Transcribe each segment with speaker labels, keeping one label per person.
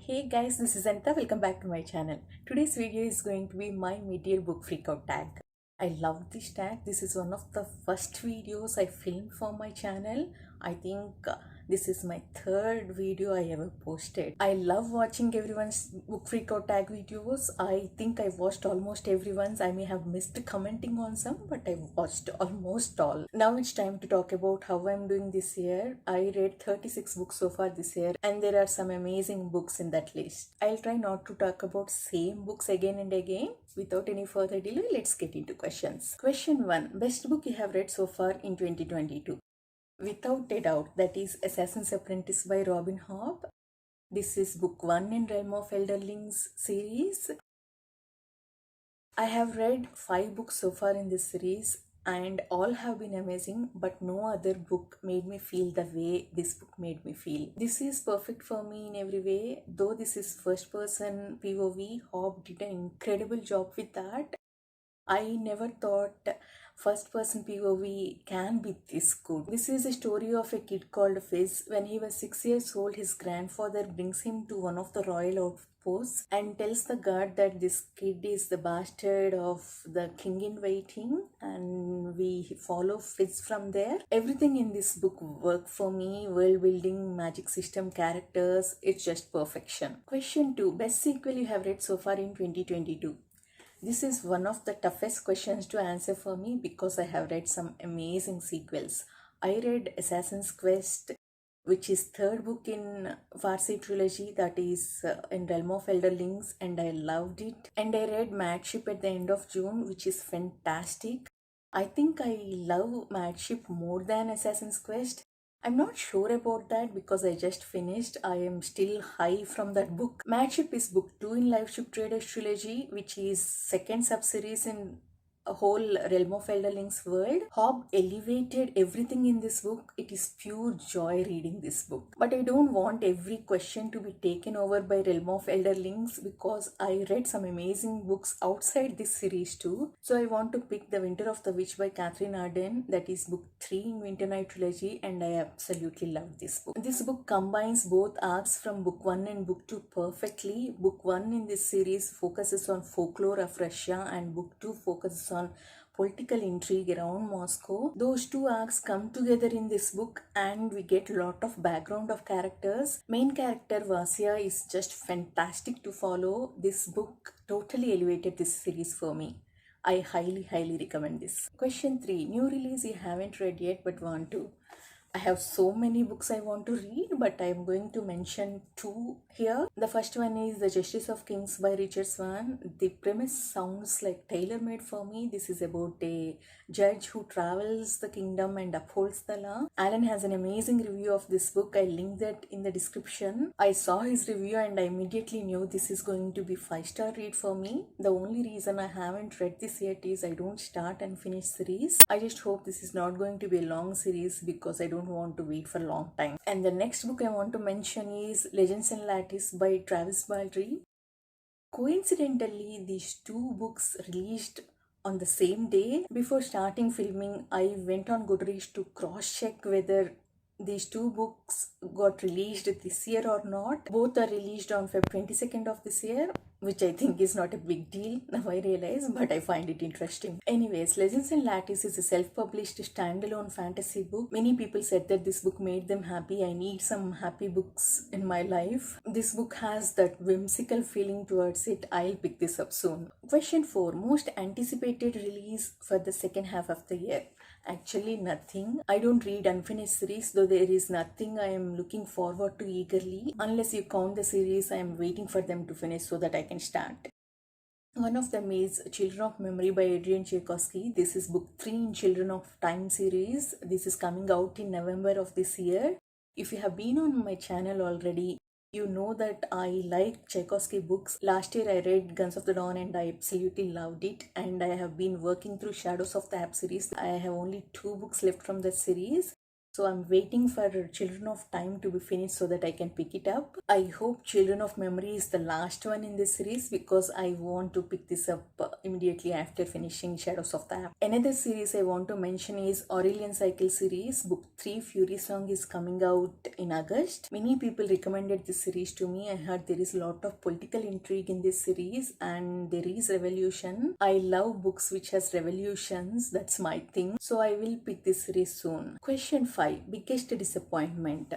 Speaker 1: Hey guys, this is Anita. Welcome back to my channel. Today's video is going to be my mid-year book freakout tag. I love this tag. This is one of the first videos I filmed for my channel. I think this is my third video I ever posted. I love watching everyone's book freakout tag videos. I think I watched almost everyone's. I may have missed commenting on some, but I watched almost all. Now it's time to talk about how I'm doing this year. I read 36 books so far this year, and there are some amazing books in that list. I'll try not to talk about same books again and again. Without any further delay, let's get into questions. Question 1. Best book you have read so far in 2022? Without a doubt, that is Assassin's Apprentice by Robin Hobb. This is book 1 in Realm of Elderlings series. I have read 5 books so far in this series and all have been amazing, but no other book made me feel the way this book made me feel. This is perfect for me in every way. Though this is first person POV, Hobb did an incredible job with that. I never thought first person POV can be this good. This is a story of a kid called Fizz. When he was 6 years old, his grandfather brings him to one of the royal outposts and tells the guard that this kid is the bastard of the king in waiting, and we follow Fizz from there. Everything in this book worked for me. World building, magic system, characters, it's just perfection. Question 2. Best sequel you have read so far in 2022? This is one of the toughest questions to answer for me because I have read some amazing sequels. I read Assassin's Quest, which is third book in Farsi trilogy, that is in Realm of Elderlings, and I loved it. And I read Mad Ship at the end of June, which is fantastic. I think I love Mad Ship more than Assassin's Quest. I'm not sure about that because I just finished. I am still high from that book. Mad Ship is book 2 in Life Ship Traders trilogy, which is second sub-series in a whole Realm of Elderlings world. Hobb elevated everything in this book. It is pure joy reading this book. But I don't want every question to be taken over by Realm of Elderlings because I read some amazing books outside this series too. So I want to pick The Winter of the Witch by Catherine Arden. That is book 3 in Winter Night trilogy, and I absolutely love this book. This book combines both arcs from book 1 and book 2 perfectly. Book 1 in this series focuses on folklore of Russia, and book 2 focuses on political intrigue around Moscow. Those two arcs come together in this book and we get a lot of background of characters. Main character Vasya is just fantastic to follow. This book totally elevated this series for me. I highly recommend this. Question 3. New release you haven't read yet but want to? I have so many books I want to read, but I am going to mention 2 here. The first one is The Justice of Kings by Richard Swan. The premise sounds like tailor-made for me. This is about a judge who travels the kingdom and upholds the law. Alan has an amazing review of this book. I linked that in the description. I saw his review and I immediately knew this is going to be 5-star read for me. The only reason I haven't read this yet is I don't start and finish series. I just hope this is not going to be a long series because I don't want to wait for a long time. And the next book I want to mention is Legends and Lattice by Travis Baldry. Coincidentally, these 2 books released on the same day. Before starting filming, I went on Goodreads to cross-check whether these 2 books got released this year or not. Both are released on Feb 22nd of this year, which I think is not a big deal now I realize, but I find it interesting. Anyways, Legends and Lattice is a self-published standalone fantasy book. Many people said that this book made them happy. I need some happy books in my life. This book has that whimsical feeling towards it. I'll pick this up soon. Question 4. Most anticipated release for the second half of the year? Actually nothing. I don't read unfinished series, though there is nothing I am looking forward to eagerly. Unless you count the series I am waiting for them to finish so that I can start. One of them is Children of Memory by Adrian Tchaikovsky. This is book 3 in Children of Time series. This is coming out in November of this year. If you have been on my channel already, you know that I like Tchaikovsky books. Last year I read Guns of the Dawn and I absolutely loved it, and I have been working through Shadows of the App series. I have only 2 books left from that series. So I'm waiting for Children of Time to be finished so that I can pick it up. I hope Children of Memory is the last one in this series because I want to pick this up immediately after finishing Shadows of the App. Another series I want to mention is Aurelian Cycle series. Book 3 Fury Song is coming out in August. Many people recommended this series to me. I heard there is a lot of political intrigue in this series and there is revolution. I love books which has revolutions. That's my thing. So I will pick this series soon. Question 5. Biggest disappointment.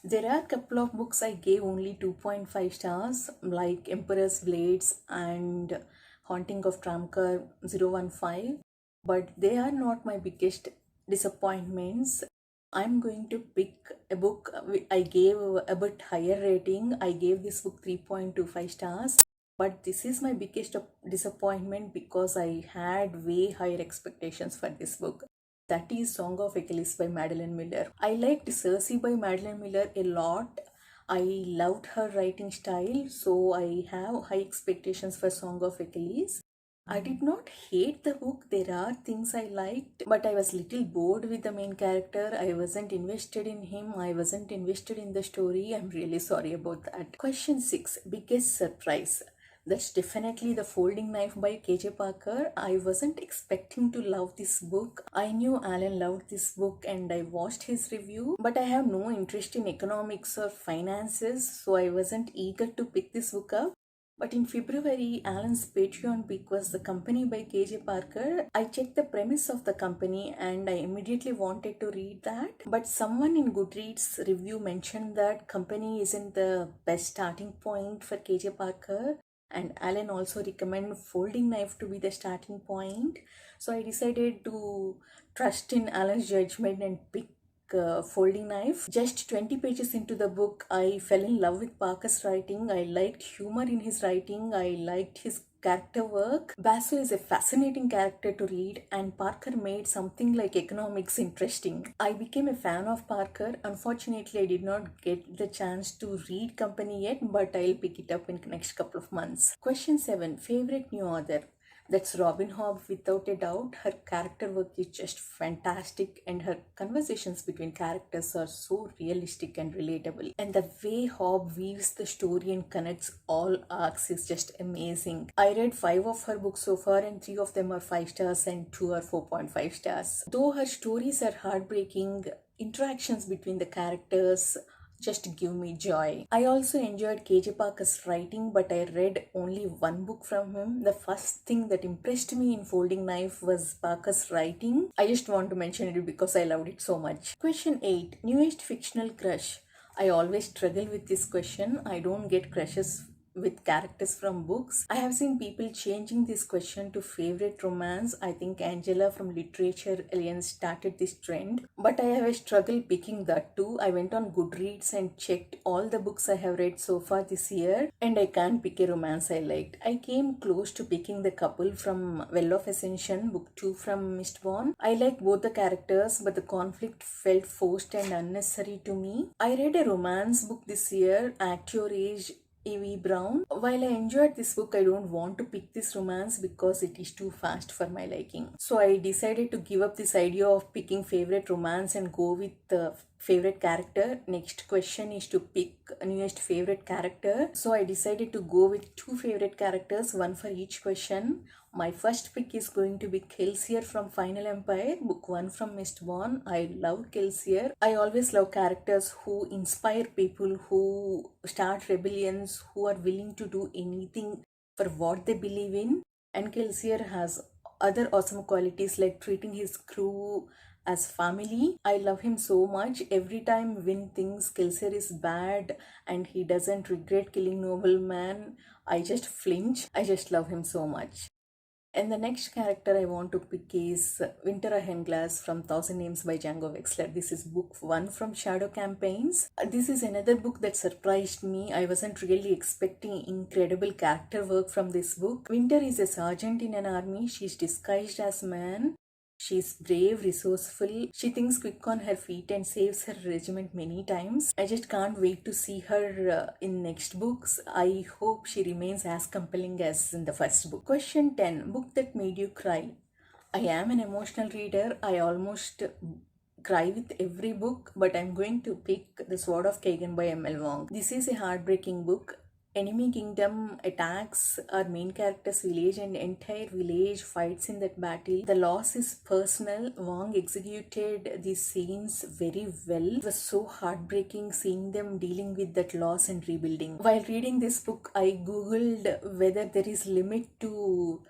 Speaker 1: There are a couple of books I gave only 2.5 stars like Emperor's Blades and Haunting of Tramcar 015, but they are not my biggest disappointments. I'm going to pick a book I gave a bit higher rating. I gave this book 3.25 stars, but this is my biggest disappointment because I had way higher expectations for this book. That is Song of Achilles by Madeline Miller. I liked Circe by Madeline Miller a lot. I loved her writing style, so I have high expectations for Song of Achilles. I did not hate the book. There are things I liked, but I was little bored with the main character. I wasn't invested in him. I wasn't invested in the story. I'm really sorry about that. Question 6. Biggest surprise. That's definitely The Folding Knife by KJ Parker. I wasn't expecting to love this book. I knew Alan loved this book and I watched his review, but I have no interest in economics or finances, so I wasn't eager to pick this book up. But in February, Alan's Patreon pick was The Company by KJ Parker. I checked the premise of The Company and I immediately wanted to read that. But someone in Goodreads review mentioned that Company isn't the best starting point for KJ Parker. And Alan also recommended Folding Knife to be the starting point. So I decided to trust in Alan's judgment and pick Folding Knife. Just 20 pages into the book, I fell in love with Parker's writing. I liked humor in his writing. I liked his character work. Basso is a fascinating character to read and Parker made something like economics interesting. I became a fan of Parker. Unfortunately, I did not get the chance to read Company yet, but I'll pick it up in the next couple of months. Question 7. Favorite new author. That's Robin Hobb without a doubt. Her character work is just fantastic and her conversations between characters are so realistic and relatable. And the way Hobb weaves the story and connects all arcs is just amazing. I read 5 of her books so far and 3 of them are 5 stars and 2 are 4.5 stars. Though her stories are heartbreaking, interactions between the characters just give me joy. I also enjoyed KJ Parker's writing, but I read only one book from him. The first thing that impressed me in Folding Knife was Parker's writing. I just want to mention it because I loved it so much. Question 8. Newest fictional crush. I always struggle with this question. I don't get crushes with characters from books. I have seen people changing this question to favorite romance. I think Angela from Literature Alliance started this trend, but I have a struggle picking that too. I went on Goodreads and checked all the books I have read so far this year and I can't pick a romance I liked. I came close to picking The Couple from Well of Ascension, book 2 from Mistborn. I like both the characters, but the conflict felt forced and unnecessary to me. I read a romance book this year, Act Your Age, E.V. Brown. While I enjoyed this book, I don't want to pick this romance because it is too fast for my liking. So I decided to give up this idea of picking favorite romance and go with the favorite character. Next question is to pick newest favorite character. So I decided to go with 2 favorite characters, one for each question. My first pick is going to be Kelsier from Final Empire, book 1 from Mistborn. I love Kelsier. I always love characters who inspire people, who start rebellions, who are willing to do anything for what they believe in. And Kelsier has other awesome qualities like treating his crew as family. I love him so much. Every time Win thinks Kelsier is bad and he doesn't regret killing nobleman, I just flinch. I just love him so much. And the next character I want to pick is Winter Henglass from Thousand Names by Django Wexler. This is book 1 from Shadow Campaigns. This is another book that surprised me. I wasn't really expecting incredible character work from this book. Winter is a sergeant in an army. She's disguised as man. She's brave, resourceful. She thinks quick on her feet and saves her regiment many times. I just can't wait to see her in next books. I hope she remains as compelling as in the first book. Question 10. Book that made you cry. I am an emotional reader. I almost cry with every book, but I'm going to pick The Sword of Kagan by M.L. Wong. This is a heartbreaking book. Enemy kingdom attacks our main character's village and the entire village fights in that battle. The loss is personal. Wong executed these scenes very well. It was so heartbreaking seeing them dealing with that loss and rebuilding. While reading this book, I googled whether there is limit to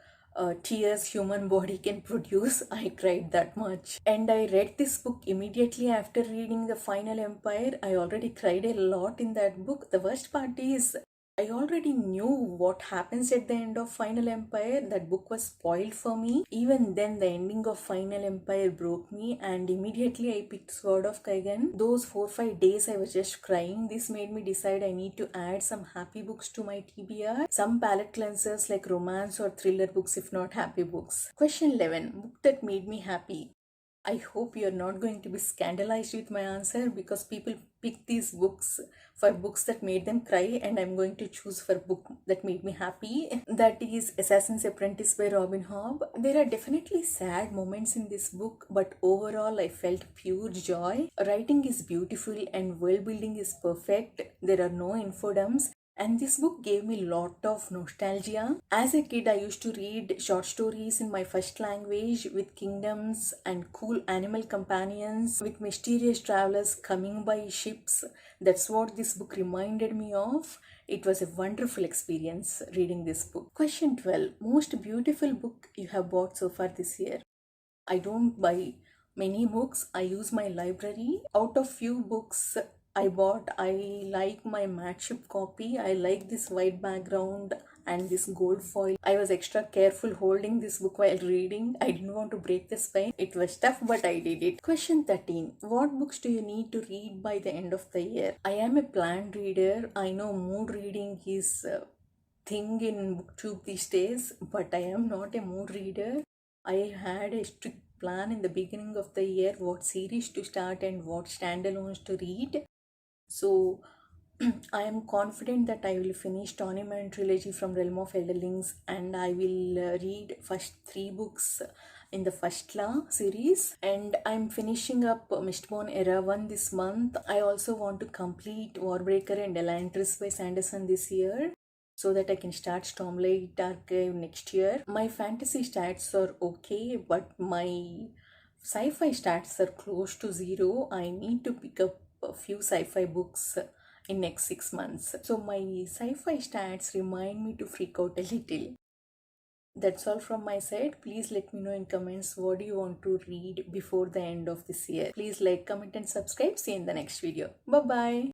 Speaker 1: tears human body can produce. I cried that much, and I read this book immediately after reading The Final Empire. I already cried a lot in that book. The worst part is I already knew what happens at the end of Final Empire. That book was spoiled for me. Even then, the ending of Final Empire broke me, and immediately I picked Sword of Kaigan. Those 4-5 days I was just crying. This made me decide I need to add some happy books to my TBR. Some palette cleansers like romance or thriller books, if not happy books. Question 11. Book that made me happy. I hope you're not going to be scandalized with my answer, because people pick these books for books that made them cry, and I'm going to choose for book that made me happy. That is Assassin's Apprentice by Robin Hobb. There are definitely sad moments in this book, but overall I felt pure joy. Writing is beautiful and world building is perfect. There are no infodumps. And this book gave me a lot of nostalgia. As a kid, I used to read short stories in my first language with kingdoms and cool animal companions, with mysterious travelers coming by ships. That's what this book reminded me of. It was a wonderful experience reading this book. Question 12. Most beautiful book you have bought so far this year? I don't buy many books. I use my library. Out of few books I bought, I like my matte ship copy. I like this white background and this gold foil. I was extra careful holding this book while reading. I didn't want to break the spine. It was tough, but I did it. Question 13. What books do you need to read by the end of the year? I am a planned reader. I know mood reading is a thing in booktube these days, but I am not a mood reader. I had a strict plan in the beginning of the year what series to start and what standalones to read. So I am confident that I will finish Tournament Trilogy from Realm of Elderlings, and I will read first 3 books in the First Law series, and I'm finishing up Mistborn Era 1 this month. I also want to complete Warbreaker and Elantris by Sanderson this year, so that I can start Stormlight Archive next year. My fantasy stats are okay, but my sci-fi stats are close to 0. I need to pick up a few sci-fi books in next 6 months. So my sci-fi stats remind me to freak out a little. That's all from my side. Please let me know in comments what do you want to read before the end of this year. Please like, comment and subscribe. See you in the next video. Bye bye.